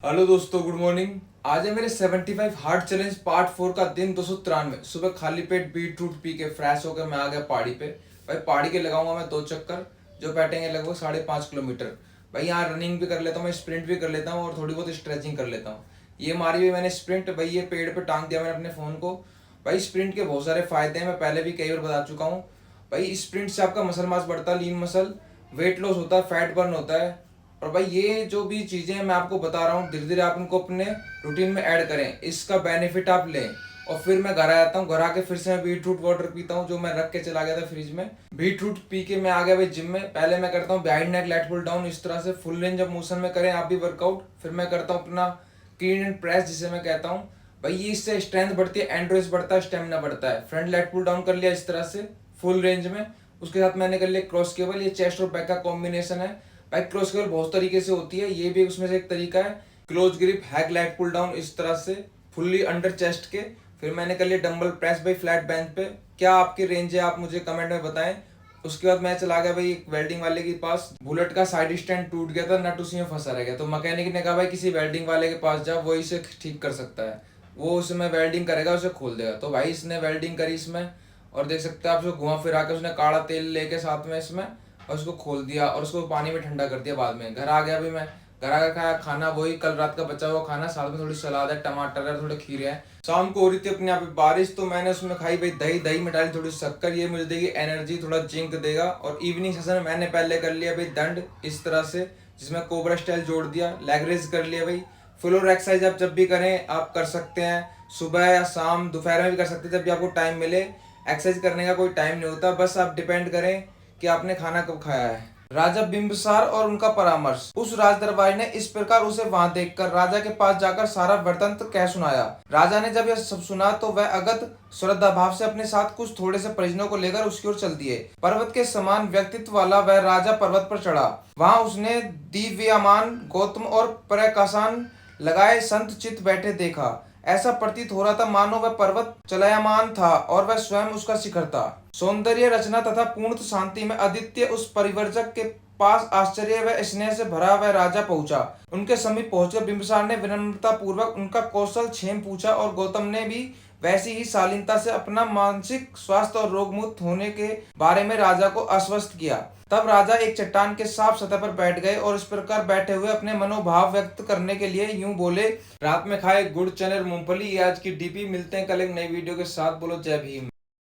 Hello दोस्तों, good morning. आज है मेरे 75 हार्ड चैलेंज पार्ट 4 का दिन 293। सुबह खाली पेट बीट रूट पी के फ्रेश होकर मैं आ गया पहाड़ी पे। भाई पहाड़ी के लगाऊंगा मैं 2 चक्कर जो बैठेंगे लगभग 5.5 किलोमीटर। भाई यहाँ रनिंग भी कर लेता हूँ, मैं स्प्रिंट भी कर लेता हूँ और थोड़ी बहुत स्ट्रेचिंग कर लेता हूँ। ये मारी हुई मैंने स्प्रिंट, भाई ये पेड़ पे टांग दिया मैंने अपने फ़ोन को। भाई स्प्रिंट के बहुत सारे फायदे हैं, मैं पहले भी कई बार बता चुका हूँ। भाई स्प्रिंट से आपका मसल मास बढ़ता है, लीन मसल, वेट लॉस होता है, फैट बर्न होता है। और भाई ये जो भी चीज़ें मैं आपको बता रहा हूँ, धीरे धीरे आप उनको अपने रूटीन में ऐड करें, इसका बेनिफिट आप लें। और फिर मैं घर आ जाता हूँ, घर आके फिर से मैं बीट रूट वाटर पीता हूँ जो मैं रख के चला गया था फ्रिज में। बीट रूट पी के मैं आ गया भाई जिम में। पहले मैं करता हूँ बिहाइंड नेक लेट पुल डाउन, इस तरह से फुल रेंज ऑफ मोशन में करें आप भी वर्कआउट। फिर मैं करता हूँ अपना क्लीन एंड प्रेस जिसे मैं कहता हूँ। भाई ये इससे स्ट्रेंथ बढ़ती है, एंड्रोस बढ़ता है, स्टेमिना बढ़ता है। फ्रंट लेट पुल डाउन कर लिया इस तरह से फुल रेंज में। उसके साथ मैंने कर लिया क्रॉस केबल, ये चेस्ट और बैक का कॉम्बिनेशन है। बैक क्रॉस केबल बहुत तरीके से होती है, ये भी उसमें से एक तरीका है। Close grip hack lat pull down इस तरह से फुल्ली अंडर चेस्ट के। फिर मैंने कर लिया डंबल प्रेस भाई फ्लैट बेंच पे। क्या आपकी रेंज है आप मुझे कमेंट में बताएं। उसके बाद मैं चला गया भाई एक वेल्डिंग वाले के पास। बुलेट का साइड स्टैंड टूट गया था, नट उसी में फंसा रह गया, तो मैकेनिक ने कहा भाई किसी वेल्डिंग वाले के पास जाओ, वो इसे ठीक कर सकता है, वो उसमें वेल्डिंग करेगा, उसे खोल देगा। तो भाई इसने वेल्डिंग करी इसमें, और देख सकते हैं आप, उसको घुमा फिरा के उसने काला तेल लेके साथ में इसमें, और उसको खोल दिया और उसको पानी में ठंडा कर दिया। बाद में घर आ गया, भी मैं घर आकर खाया खाना, वही कल रात का बचा हुआ खाना, साथ में थोड़ी सलाद है, टमाटर है, थोड़े खीरे हैं। शाम को हो रही थी अपने यहाँ पे बारिश, तो मैंने उसमें खाई भाई दही, दही में डाली थोड़ी शक्कर, ये मुझे देगी एनर्जी, थोड़ा जिंक देगा। और इवनिंग सेशन में मैंने पहले कर लिया भाई दंड इस तरह से, जिसमें कोबरा स्टाइल जोड़ दिया, लेग रेज कर लिया भाई। फ्लोर एक्सरसाइज आप जब भी करें आप कर सकते हैं, सुबह या शाम दोपहर में भी कर सकते हैं, जब भी आपको टाइम मिले। एक्सरसाइज करने का कोई टाइम नहीं होता, बस आप डिपेंड करें कि आपने खाना कब खाया है। राजा बिंबिसार और उनका परामर्श। उस राज दरबारी ने इस प्रकार उसे वहां देखकर राजा के पास जाकर सारा वृत्तांत कह सुनाया। राजा ने जब यह सब सुना तो वह अगत श्रद्धा भाव से अपने साथ कुछ थोड़े से परिजनों को लेकर उसकी ओर चल दिए। पर्वत के समान व्यक्तित्व वाला वह राजा पर्वत पर चढ़ा। वहां उसने दिव्यमान गौतम और प्रकाशान लगाए संत चित बैठे देखा। ऐसा प्रतीत हो रहा था मानो वह पर्वत चलायमान था और वह स्वयं उसका शिखर था। सौंदर्य रचना तथा पूर्ण शांति में अद्वितीय उस परिवर्जक के पास आश्चर्य व स्नेह से भरा वह राजा पहुंचा। उनके समीप पहुंचकर बिंबिसार ने विनम्रता पूर्वक उनका कौशल क्षेम पूछा, और गौतम ने भी वैसी ही शालीनता से अपना मानसिक स्वास्थ्य और रोग मुक्त होने के बारे में राजा को आश्वस्त किया। तब राजा एक चट्टान के साफ सतह पर बैठ गए और इस प्रकार बैठे हुए अपने मनोभाव व्यक्त करने के लिए यूं बोले। रात में खाए गुड़ चने और मूंगफली, ये आज की डीपी। मिलते हैं कल एक नई वीडियो के साथ। बोलो जय भीम।